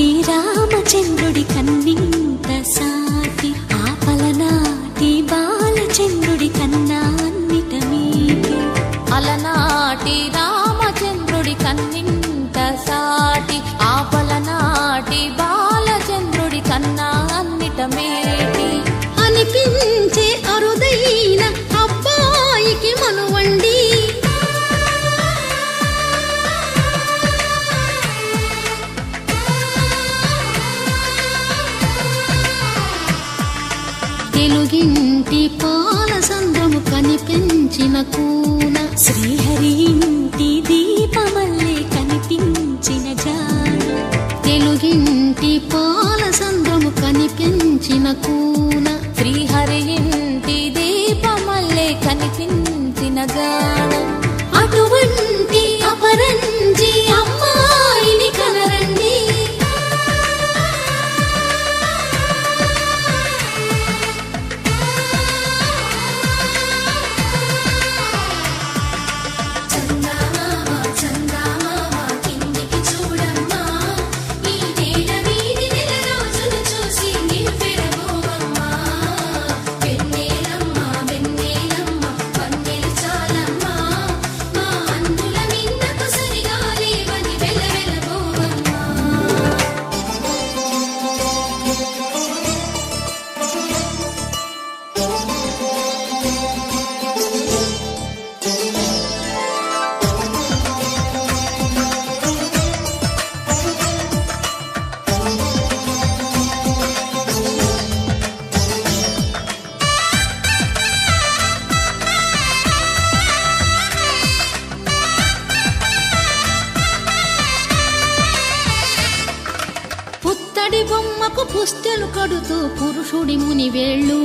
అలనాటి రామచంద్రుడి కన్నింత సాటి ఆపలనాటి బాలచంద్రుడి కన్నా అన్నిట మీటి. అలనాటి రామచంద్రుడి కన్నింత సాటి ఆపలనాటి బాలచంద్రుడి కన్నా అన్నిట మేటి అనిపించే అరుదైన అబ్బాయికి మనువండి. తెలుగింటి పాల సంద్రము కనిపించిన కూన శ్రీహరి ఇంటి దీపమల్లే కనిపించిన జాన. తెలుగింటి పాల సంద్రము కనిపించిన కూన శ్రీహరి ఇంటి దీపమల్లే కనిపించిన జాన. అటువంటి అపరంజి అమ్మాయిని కనరండి. పుత్తడి బొమ్మకు పుస్తెలు కడుతూ పురుషుడి ముని వేళ్ళు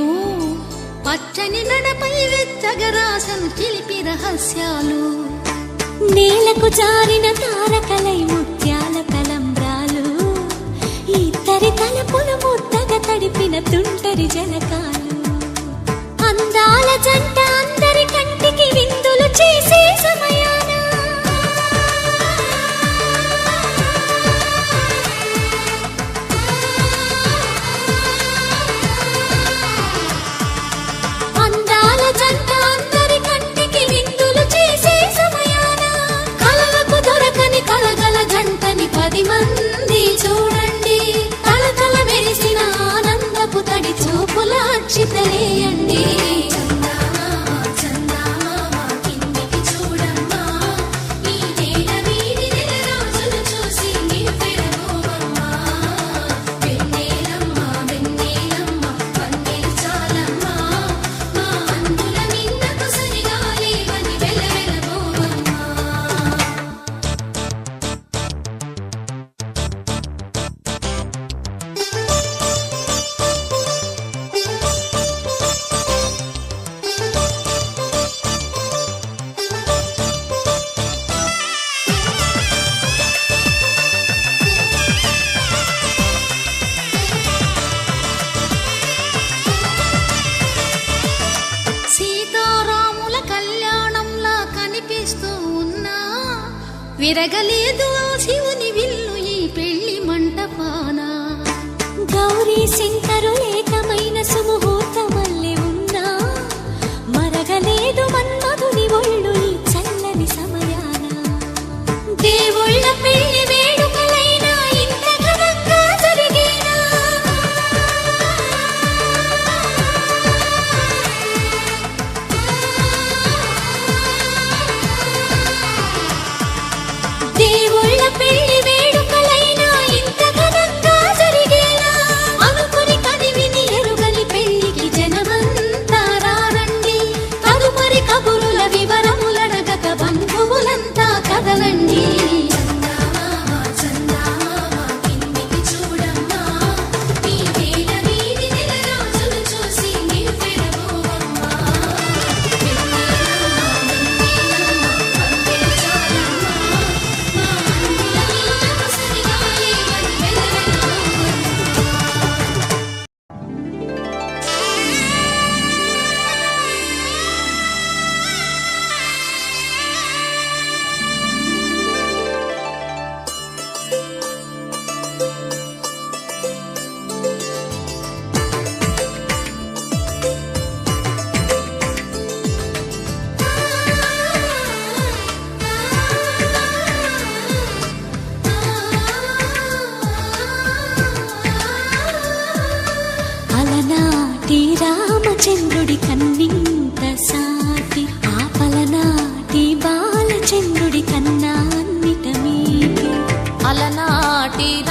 పచ్చని నడపై వెచ్చగరాసను చిలిపి రహస్యాలు. నేలకు జారిన తారకలై ముత్యాల తలంబ్రాలు ఇద్దరి తలపులు ముద్దగా తడిపిన తుంటరి జలకాలు. అందాల జంట అందరి కంటికి విందులు చేసే సమయాన మంది చూడండి తలతల మెరిసిన ఆనందపు తడి చూపుల అక్షితలేయండి. విరగలేదు శివుని విల్లు ఈ పెళ్లి మంటపాన. గౌరీ శంకరు ఏకమైన సుముహూర్తమల్లె ఉన్నా మరగలేదు మన్మధుని ఒళ్ళు ఈ చల్లని సమయాన. దేవుళ్ళ పెళ్లి వేడుకలైనా ఇంత ఘనంగా జరిగేనా. దేవుళ్ళ పెళ్లి వేడుకలైనా ఇంత ఘనంగా జరిగేనా. అనుకుని అలనాటి